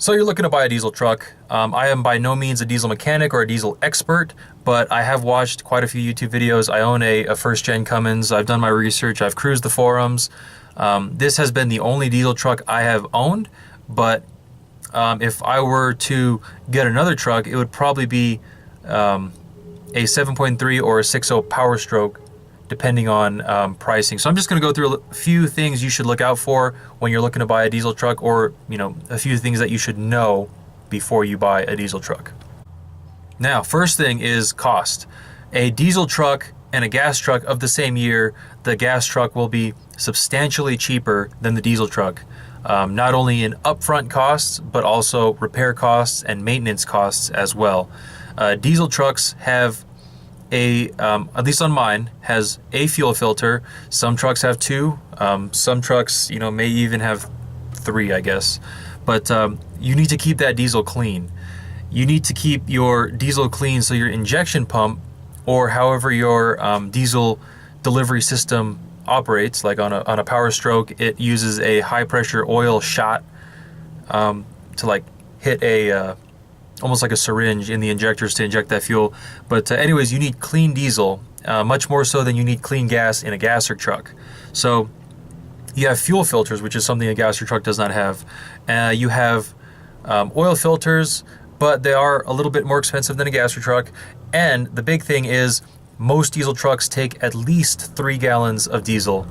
So you're looking to buy a diesel truck. I am by no means a diesel mechanic or a diesel expert, but I have watched quite a few YouTube videos. I own a first-gen Cummins. I've done my research. I've cruised the forums. This has been the only diesel truck I have owned, but if I were to get another truck, it would probably be a 7.3 or a 6.0 Power Stroke, depending on pricing. So I'm just going to go through a few things you should look out for when you're looking to buy a diesel truck, or a few things that you should know before you buy a diesel truck. Now, first thing is cost. A diesel truck and a gas truck of the same year, the gas truck will be substantially cheaper than the diesel truck. Not only in upfront costs, but also repair costs and maintenance costs as well. Diesel trucks have at least on mine, has a fuel filter. Some trucks have two. Some trucks, may even have three, I guess. But you need to keep that diesel clean. You need to keep your diesel clean so your injection pump, or however your diesel delivery system operates, like on a Power Stroke, it uses a high pressure oil shot to hit almost like a syringe in the injectors to inject that fuel. But anyways, you need clean diesel, much more so than you need clean gas in a gasser truck. So you have fuel filters, which is something a gasser truck does not have. You have oil filters, but they are a little bit more expensive than a gasser truck. And the big thing is most diesel trucks take at least 3 gallons of diesel.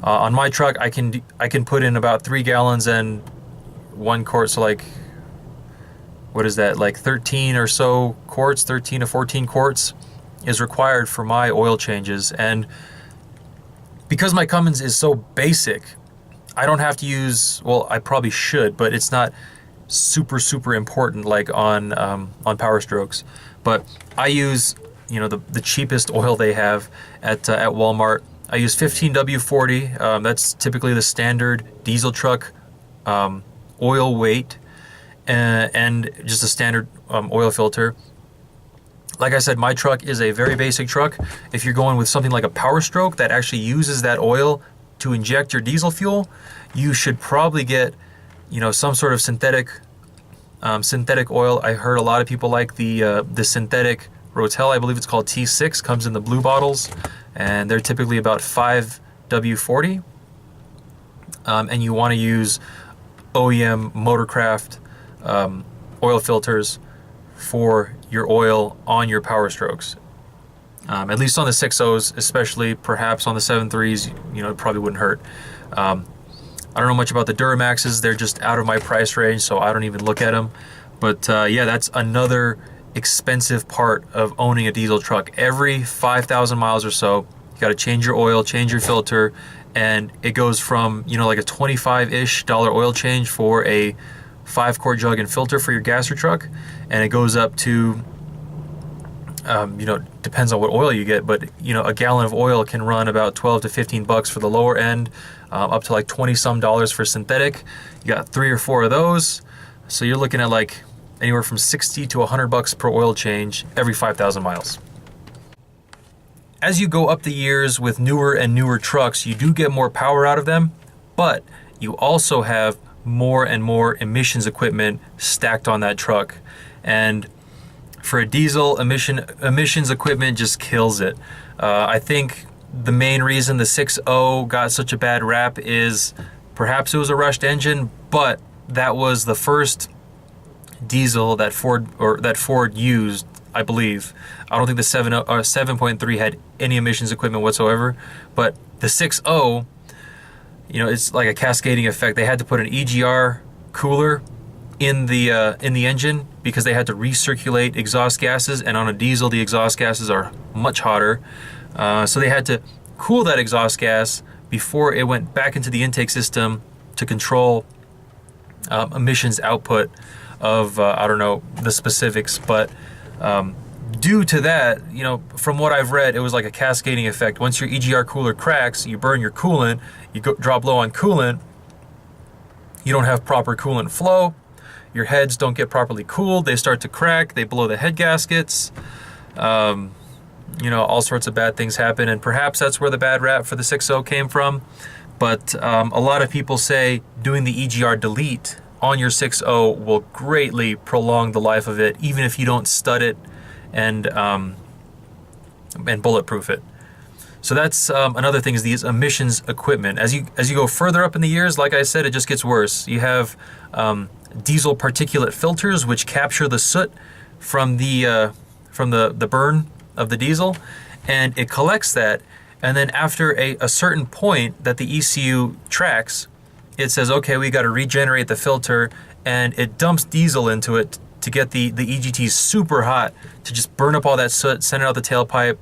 On my truck, I can put in about 3 gallons and 1 quart, so what is that, 13 or so quarts, 13 to 14 quarts is required for my oil changes. And because my Cummins is so basic, I don't have to use, well, I probably should, but it's not super important like on Power Strokes. But I use, the cheapest oil they have at Walmart. I use 15W40. That's typically the standard diesel truck oil weight. And just a standard oil filter. Like I said, my truck is a very basic truck. If you're going with something like a Power Stroke that actually uses that oil to inject your diesel fuel, you should probably get, some sort of synthetic oil. I heard a lot of people like the synthetic Rotel, I believe it's called T6, comes in the blue bottles, and they're typically about 5W40. And you want to use OEM Motorcraft oil filters for your oil on your Power Strokes. At least on the 6.0s, especially perhaps on the 7.3s, it probably wouldn't hurt. I don't know much about the Duramaxes. They're just out of my price range, so I don't even look at them. But yeah, that's another expensive part of owning a diesel truck. Every 5,000 miles or so, you got to change your oil, change your filter, and it goes from, like a $25-ish oil change for a 5-quart jug and filter for your gasser truck, and it goes up to depends on what oil you get, but a gallon of oil can run about 12 to 15 bucks for the lower end, up to like 20 some dollars for synthetic. You got 3 or 4 of those, so you're looking at like anywhere from 60 to 100 bucks per oil change every 5,000 miles. As you go up the years with newer and newer trucks, you do get more power out of them, but you also have more and more emissions equipment stacked on that truck. And for a diesel, emissions equipment just kills it. I think the main reason the 6.0 got such a bad rap is perhaps it was a rushed engine, but that was the first diesel that Ford used, I believe. I don't think the 7.3 had any emissions equipment whatsoever, but the 6.0, it's like a cascading effect. They had to put an EGR cooler in the engine because they had to recirculate exhaust gases, and on a diesel the exhaust gases are much hotter. So they had to cool that exhaust gas before it went back into the intake system to control emissions output of I don't know the specifics, but due to that, from what I've read, it was like a cascading effect. Once your EGR cooler cracks, you burn your coolant, you drop low on coolant, you don't have proper coolant flow, your heads don't get properly cooled, they start to crack, they blow the head gaskets, all sorts of bad things happen, and perhaps that's where the bad rap for the 6.0 came from. But a lot of people say doing the EGR delete on your 6.0 will greatly prolong the life of it, even if you don't stud it and bulletproof it. So that's another thing, is these emissions equipment. As you go further up in the years, like I said, it just gets worse. You have diesel particulate filters, which capture the soot from the burn of the diesel, and it collects that. And then after a certain point that the ECU tracks, it says, okay, we got to regenerate the filter, and it dumps diesel into it to get the EGTs super hot, to just burn up all that soot, send it out the tailpipe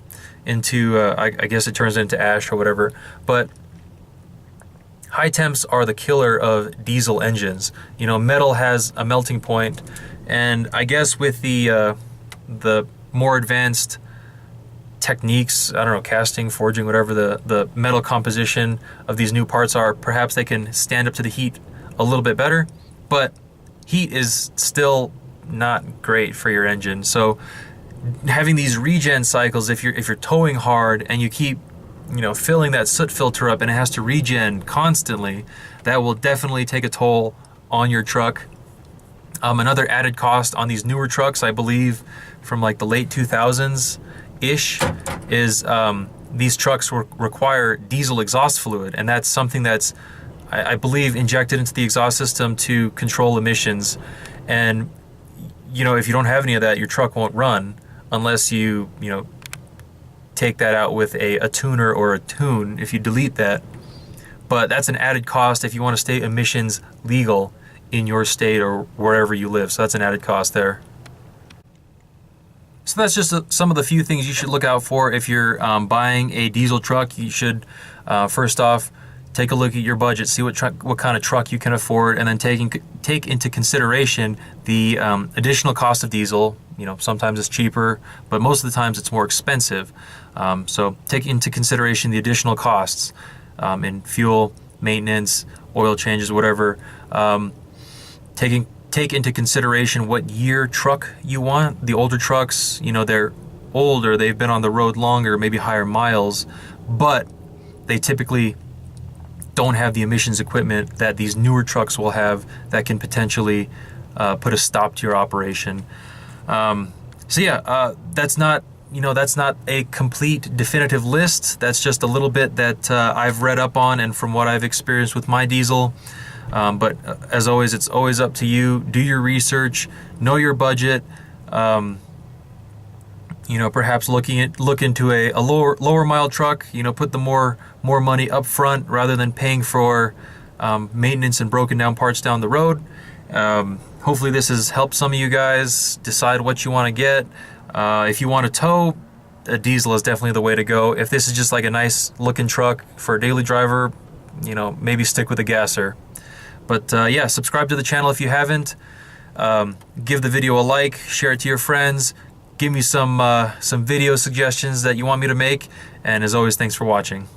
into, I guess it turns into ash or whatever. But high temps are the killer of diesel engines. You know, metal has a melting point, and I guess with the more advanced techniques, I don't know, casting, forging, whatever the metal composition of these new parts are, perhaps they can stand up to the heat a little bit better, but heat is still not great for your engine. So having these regen cycles, if you're towing hard and you keep, you know, filling that soot filter up and it has to regen constantly, that will definitely take a toll on your truck. Another added cost on these newer trucks, I believe from like the late 2000s ish, is these trucks require diesel exhaust fluid, and that's something that's, I believe, injected into the exhaust system to control emissions. And you know, if you don't have any of that, your truck won't run unless you know, take that out with a tuner or a tune, if you delete that. But that's an added cost if you want to stay emissions legal in your state or wherever you live. So that's an added cost there. So that's just some of the few things you should look out for if you're buying a diesel truck. You should first off take a look at your budget, see what kind of truck you can afford, and then take into consideration the additional cost of diesel. You know, sometimes it's cheaper, but most of the times it's more expensive. So take into consideration the additional costs in fuel, maintenance, oil changes, whatever. Take into consideration what year truck you want. The older trucks, you know, they're older, they've been on the road longer, maybe higher miles, but they typically don't have the emissions equipment that these newer trucks will have that can potentially put a stop to your operation. So yeah, that's not a complete definitive list. That's just a little bit that I've read up on and from what I've experienced with my diesel. But as always, it's always up to you. Do your research, know your budget. You know, perhaps look into a lower mile truck. You know, put the more money up front rather than paying for maintenance and broken down parts down the road. Hopefully this has helped some of you guys decide what you want to get. If you want to tow, a diesel is definitely the way to go. If this is just like a nice looking truck for a daily driver, you know, maybe stick with a gasser. But yeah, subscribe to the channel if you haven't. Give the video a like, share it to your friends. Give me some video suggestions that you want me to make. And as always, thanks for watching.